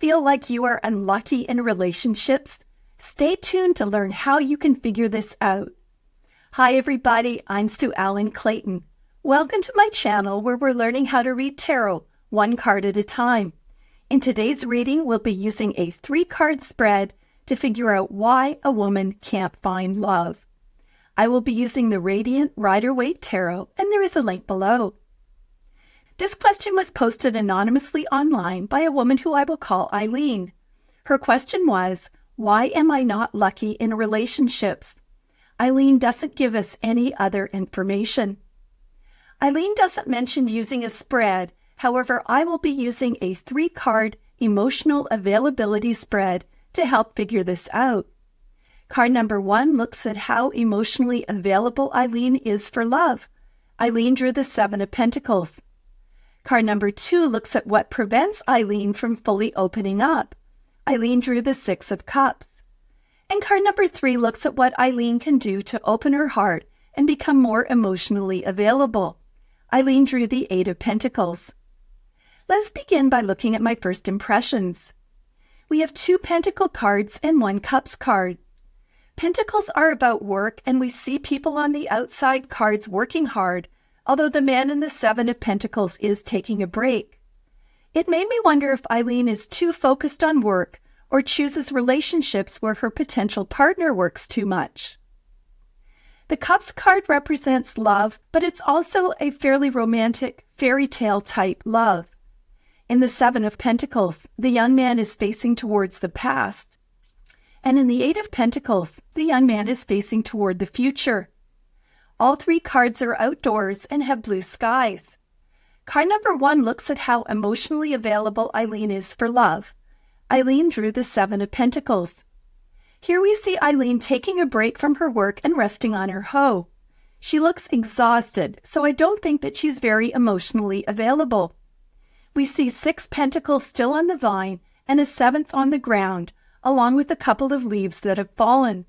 feel like you are unlucky in relationships? Stay tuned to learn how you can figure this out. Hi everybody, I'm Sue Ellen Clayton. Welcome to my channel where we're learning how to read tarot, one card at a time. In today's reading, we'll be using a 3-card spread to figure out why a woman can't find love. I will be using the Radiant Rider-Waite Tarot, and there is a link below. This question was posted anonymously online by a woman who I will call Eileen. Her question was, why am I not lucky in relationships? Eileen doesn't give us any other information. Eileen doesn't mention using a spread. However, I will be using a 3-card emotional availability spread to help figure this out. Card number 1 looks at how emotionally available Eileen is for love. Eileen drew the 7 of Pentacles. Card number 2 looks at what prevents Eileen from fully opening up. Eileen drew the 6 of Cups. And card number 3 looks at what Eileen can do to open her heart and become more emotionally available. Eileen drew the 8 of Pentacles. Let's begin by looking at my first impressions. We have 2 Pentacle cards and 1 Cups card. Pentacles are about work, and we see people on the outside cards working hard, although the man in the 7 of Pentacles is taking a break. It made me wonder if Eileen is too focused on work or chooses relationships where her potential partner works too much. The Cups card represents love, but it's also a fairly romantic fairy tale type love. In the 7 of Pentacles, the young man is facing towards the past. And in the 8 of Pentacles, the young man is facing toward the future. All 3 cards are outdoors and have blue skies. Card number 1 looks at how emotionally available Eileen is for love. Eileen drew the 7 of Pentacles. Here we see Eileen taking a break from her work and resting on her hoe. She looks exhausted, so I don't think that she's very emotionally available. We see 6 pentacles still on the vine and a 7th on the ground, along with a couple of leaves that have fallen.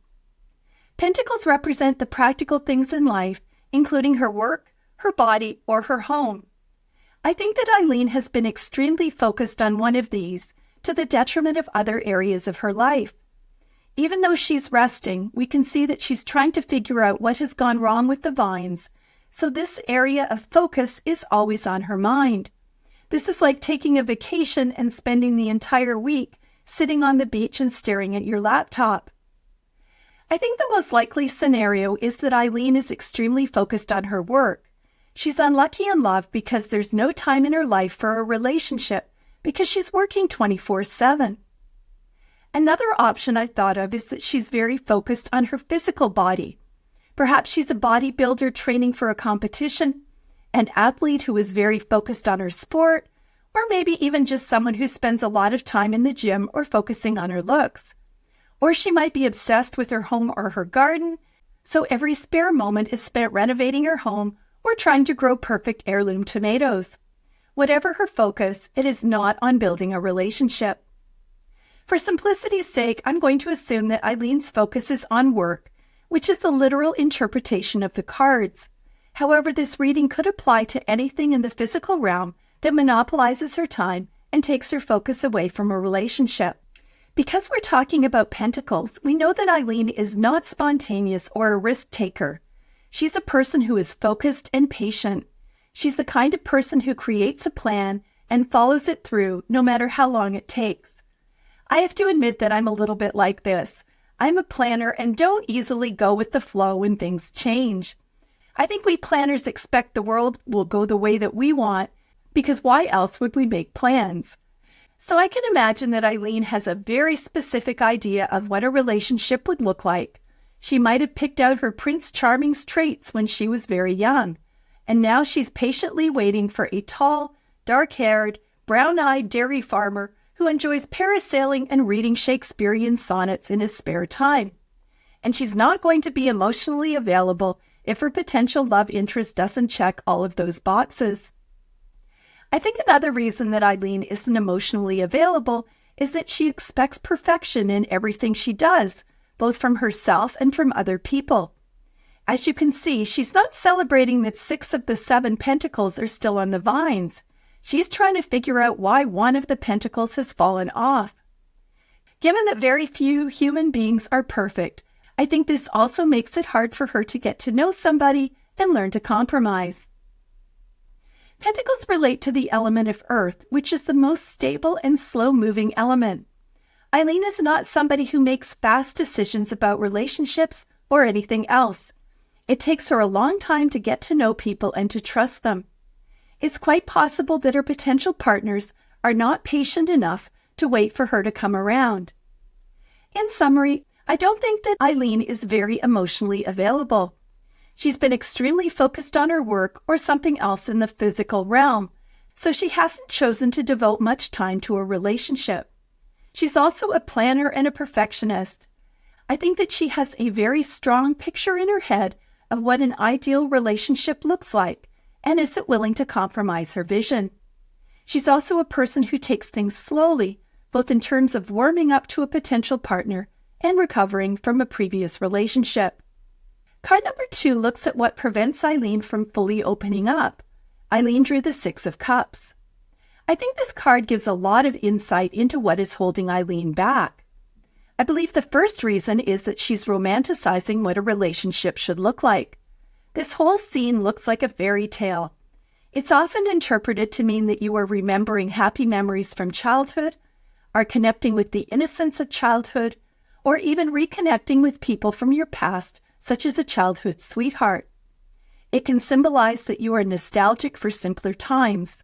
Pentacles represent the practical things in life, including her work, her body, or her home. I think that Eileen has been extremely focused on one of these, to the detriment of other areas of her life. Even though she's resting, we can see that she's trying to figure out what has gone wrong with the vines, so this area of focus is always on her mind. This is like taking a vacation and spending the entire week sitting on the beach and staring at your laptop. I think the most likely scenario is that Eileen is extremely focused on her work. She's unlucky in love because there's no time in her life for a relationship because she's working 24/7. Another option I thought of is that she's very focused on her physical body. Perhaps she's a bodybuilder training for a competition, an athlete who is very focused on her sport, or maybe even just someone who spends a lot of time in the gym or focusing on her looks. Or she might be obsessed with her home or her garden, so every spare moment is spent renovating her home or trying to grow perfect heirloom tomatoes. Whatever her focus, it is not on building a relationship. For simplicity's sake, I'm going to assume that Eileen's focus is on work, which is the literal interpretation of the cards. However, this reading could apply to anything in the physical realm that monopolizes her time and takes her focus away from a relationship. Because we're talking about Pentacles, we know that Eileen is not spontaneous or a risk taker. She's a person who is focused and patient. She's the kind of person who creates a plan and follows it through no matter how long it takes. I have to admit that I'm a little bit like this. I'm a planner and don't easily go with the flow when things change. I think we planners expect the world will go the way that we want, because why else would we make plans? So I can imagine that Eileen has a very specific idea of what a relationship would look like. She might have picked out her Prince Charming's traits when she was very young, and now she's patiently waiting for a tall, dark-haired, brown-eyed dairy farmer who enjoys parasailing and reading Shakespearean sonnets in his spare time. And she's not going to be emotionally available if her potential love interest doesn't check all of those boxes. I think another reason that Eileen isn't emotionally available is that she expects perfection in everything she does, both from herself and from other people. As you can see, she's not celebrating that 6 of the 7 pentacles are still on the vines. She's trying to figure out why one of the pentacles has fallen off. Given that very few human beings are perfect, I think this also makes it hard for her to get to know somebody and learn to compromise. Pentacles relate to the element of earth, which is the most stable and slow-moving element. Eileen is not somebody who makes fast decisions about relationships or anything else. It takes her a long time to get to know people and to trust them. It's quite possible that her potential partners are not patient enough to wait for her to come around. In summary, I don't think that Eileen is very emotionally available. She's been extremely focused on her work or something else in the physical realm, so she hasn't chosen to devote much time to a relationship. She's also a planner and a perfectionist. I think that she has a very strong picture in her head of what an ideal relationship looks like and isn't willing to compromise her vision. She's also a person who takes things slowly, both in terms of warming up to a potential partner and recovering from a previous relationship. Card number 2 looks at what prevents Eileen from fully opening up. Eileen drew the 6 of Cups. I think this card gives a lot of insight into what is holding Eileen back. I believe the first reason is that she's romanticizing what a relationship should look like. This whole scene looks like a fairy tale. It's often interpreted to mean that you are remembering happy memories from childhood, are connecting with the innocence of childhood, or even reconnecting with people from your past, such as a childhood sweetheart. It can symbolize that you are nostalgic for simpler times.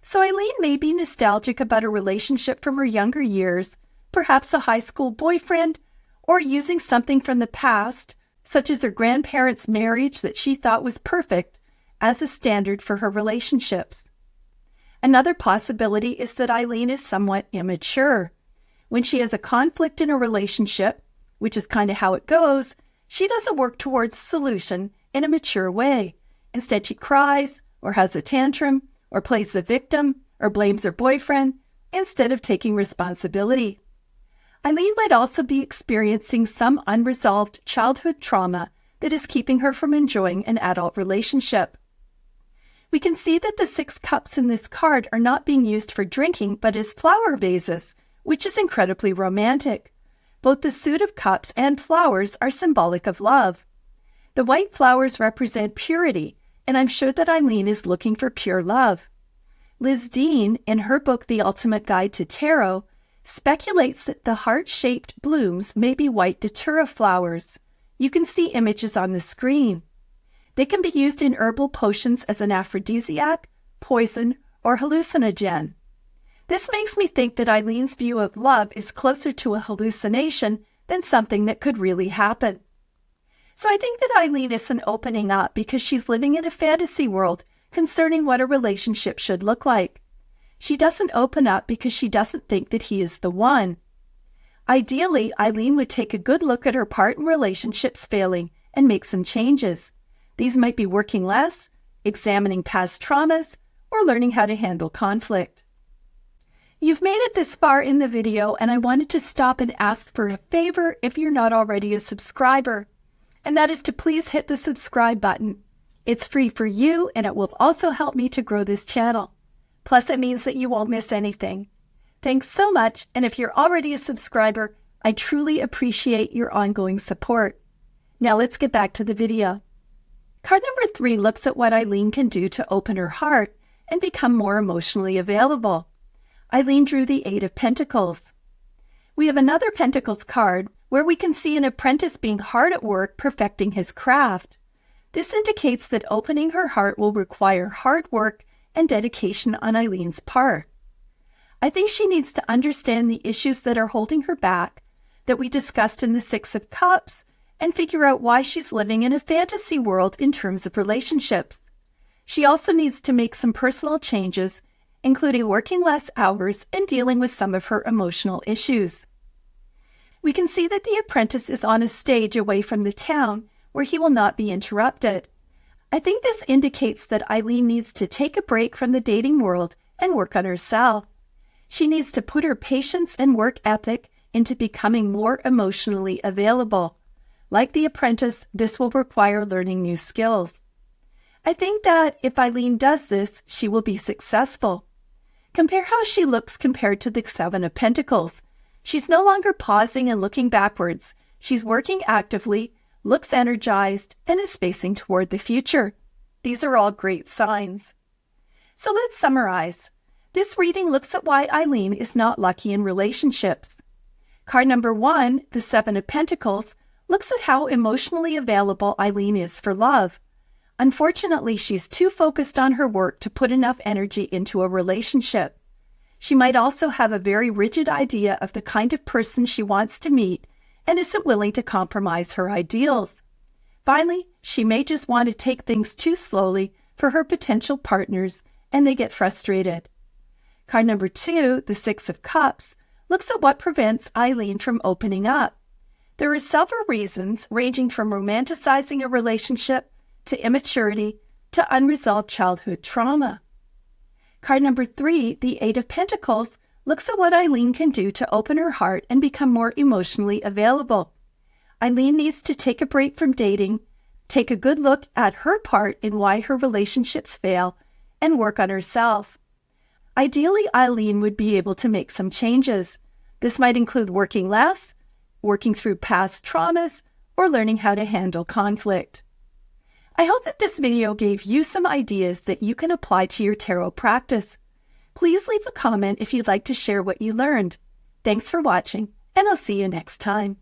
So Eileen may be nostalgic about a relationship from her younger years, perhaps a high school boyfriend, or using something from the past, such as her grandparents' marriage that she thought was perfect, as a standard for her relationships. Another possibility is that Eileen is somewhat immature. When she has a conflict in a relationship, which is kind of how it goes, she doesn't work towards a solution in a mature way. Instead, she cries, or has a tantrum, or plays the victim, or blames her boyfriend, instead of taking responsibility. Eileen might also be experiencing some unresolved childhood trauma that is keeping her from enjoying an adult relationship. We can see that the 6 cups in this card are not being used for drinking, but as flower vases, which is incredibly romantic. Both the suit of cups and flowers are symbolic of love. The white flowers represent purity, and I'm sure that Eileen is looking for pure love. Liz Dean, in her book The Ultimate Guide to Tarot, speculates that the heart-shaped blooms may be white datura flowers. You can see images on the screen. They can be used in herbal potions as an aphrodisiac, poison, or hallucinogen. This makes me think that Eileen's view of love is closer to a hallucination than something that could really happen. So I think that Eileen isn't opening up because she's living in a fantasy world concerning what a relationship should look like. She doesn't open up because she doesn't think that he is the one. Ideally, Eileen would take a good look at her part in relationships failing and make some changes. These might be working less, examining past traumas, or learning how to handle conflict. You've made it this far in the video, and I wanted to stop and ask for a favor if you're not already a subscriber, and that is to please hit the subscribe button. It's free for you, and it will also help me to grow this channel. Plus, it means that you won't miss anything. Thanks so much, and if you're already a subscriber, I truly appreciate your ongoing support. Now let's get back to the video. Card number 3 looks at what Eileen can do to open her heart and become more emotionally available. Eileen drew the 8 of Pentacles. We have another Pentacles card where we can see an apprentice being hard at work perfecting his craft. This indicates that opening her heart will require hard work and dedication on Eileen's part. I think she needs to understand the issues that are holding her back, that we discussed in the 6 of Cups, and figure out why she's living in a fantasy world in terms of relationships. She also needs to make some personal changes, including working less hours and dealing with some of her emotional issues. We can see that the apprentice is on a stage away from the town where he will not be interrupted. I think this indicates that Eileen needs to take a break from the dating world and work on herself. She needs to put her patience and work ethic into becoming more emotionally available. Like the apprentice, this will require learning new skills. I think that if Eileen does this, she will be successful. Compare how she looks compared to the Seven of Pentacles. She's no longer pausing and looking backwards. She's working actively, looks energized, and is facing toward the future. These are all great signs. So let's summarize. This reading looks at why Eileen is not lucky in relationships. Card number 1, the Seven of Pentacles, looks at how emotionally available Eileen is for love. Unfortunately, she's too focused on her work to put enough energy into a relationship. She might also have a very rigid idea of the kind of person she wants to meet and isn't willing to compromise her ideals. Finally, she may just want to take things too slowly for her potential partners, and they get frustrated. Card number 2, the Six of Cups, looks at what prevents Eileen from opening up. There are several reasons, ranging from romanticizing a relationship to immaturity to unresolved childhood trauma. Card number 3, the Eight of Pentacles, looks at what Eileen can do to open her heart and become more emotionally available. Eileen needs to take a break from dating, take a good look at her part in why her relationships fail, and work on herself. Ideally, Eileen would be able to make some changes. This might include working less, working through past traumas, or learning how to handle conflict. I hope that this video gave you some ideas that you can apply to your tarot practice. Please leave a comment if you'd like to share what you learned. Thanks for watching, and I'll see you next time.